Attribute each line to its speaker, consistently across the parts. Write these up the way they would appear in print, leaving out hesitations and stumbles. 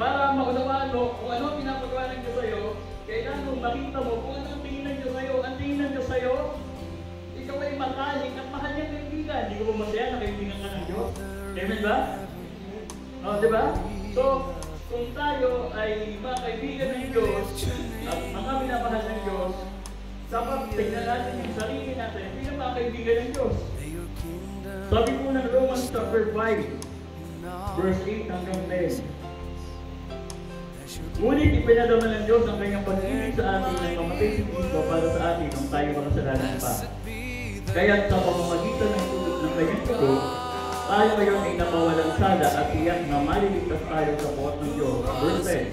Speaker 1: para maunawaan mo kung ano ang pinapagawa ng Diyos sa'yo, kailangan mo makita mo kung ano ang tingin ng Diyos sa'yo. Ang tingin ng Diyos sa'yo, ikaw ay matalik at mahal niyang kaibigan. Hindi ko ba masaya na kaibigan ka ng Diyos? Amen ba? O, di ba? So, kung tayo ay mga kaibigan ng Diyos at mga minamahal ng Diyos, dapat tingnan natin yung sarili natin bilang mga kaibigan ng Diyos. Sabi po ng Romans chapter 5, verse 8 hanggang 10. Ngunit ipinadama ng Diyos ang kanyang pag-ibig sa atin na mamatay si Cristo para sa atin nung tayo makasalanan pa. Kaya sa pamamagitan ng tulog ng kanyang tugo, tayo ngayon ay napawalang sala at tiyak na maliligtas tayo sa buhat ng Diyos. Verse 10.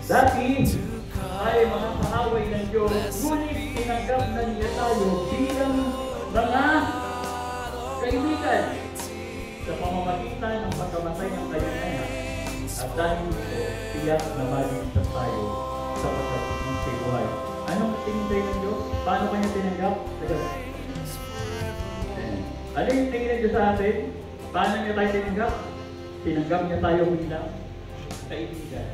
Speaker 1: Dati, tayo mga kahaway ng Diyos, ngunit tinanggap na niya tayo bilang mga kaibigan sa pamamagitan ng pagkamatay ng kanyang anak. At dahil ito, tiyak na maliligtas tayo sa pagkatapos sa buhay. Anong tingin tayo ng Diyos? Paano kanya tinanggap? Ano yung tingin ng Diyos sa atin? Paano niya tayo tinanggap? Tinanggap niya tayo bilang kaibigan.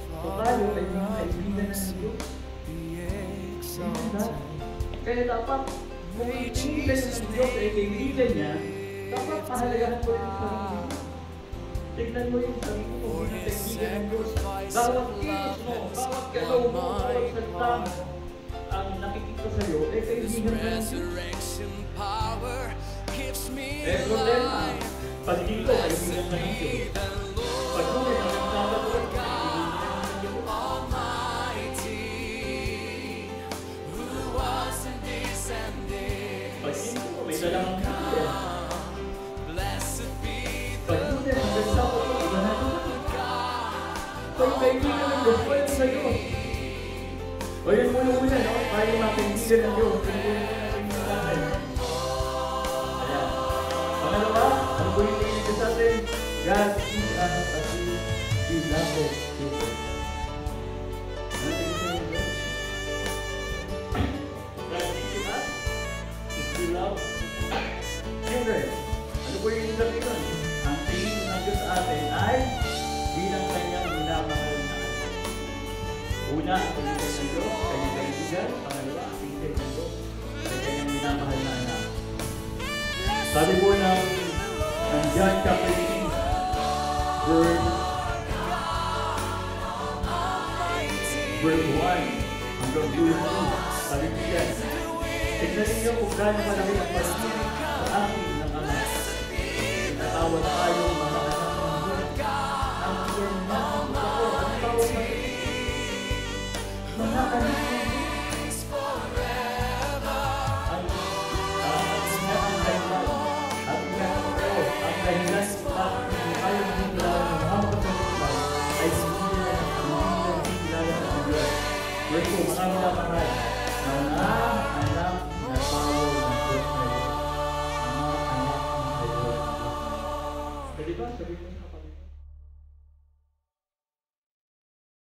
Speaker 1: So tayo ay mga kaibigan ng Diyos. Kaya dapat, kung kaibigan ng Diyos ay kaibigan niya, dapat pahalagahan mo rin sa sarili. Tignan mo yung sarili mo na kaibigan ng Diyos. Bawat kilos mo, bawat galaw mo, bawat salita mo, ang nakikita sa'yo, ay kaibigan ka ng Diyos. Problema, pag dito, kaibigan ka ng Diyos. Pag ngunit, ang nagsabat ko, kaibigan ka ng Diyos. Pag dito, may dalang kaibigan. Pag ngunit, ang nagsabat ko, iba na ito. Pag kaibigan ng Diyos, pwede sa Diyos. O yun muna, no? Tayo mga kaibigan ng Diyos. Pangalawa, ano po yung tingin nito sa atin? God is us as He loves people. Ano tingin sa inyo? God is us as He loves children. Ano po yung sabi nun? Ang tingin ng Diyos sa atin ay bilang kanyang minamahal na anak. Una, ang tingin ng Diyos, kanyang kaibigan. Pangalawa, ang tingin ng Diyos, kanyang minamahal na anak. Sabi po ng John chapter 3, verse 1 hanggang 2. Sabi po yan, tignan ninyo kung gaano malaki ang pag-ibig sa akin ng Ama. Tinatawag tayong mga anak ng Diyos. Ang iyan na ang ako, ang tawag na mga anak ng Diyos. Dahilan bakit tayo magkilala ng mga kapatid ay hindi na kilala ng Diyos. Verse 2, mga minamahal,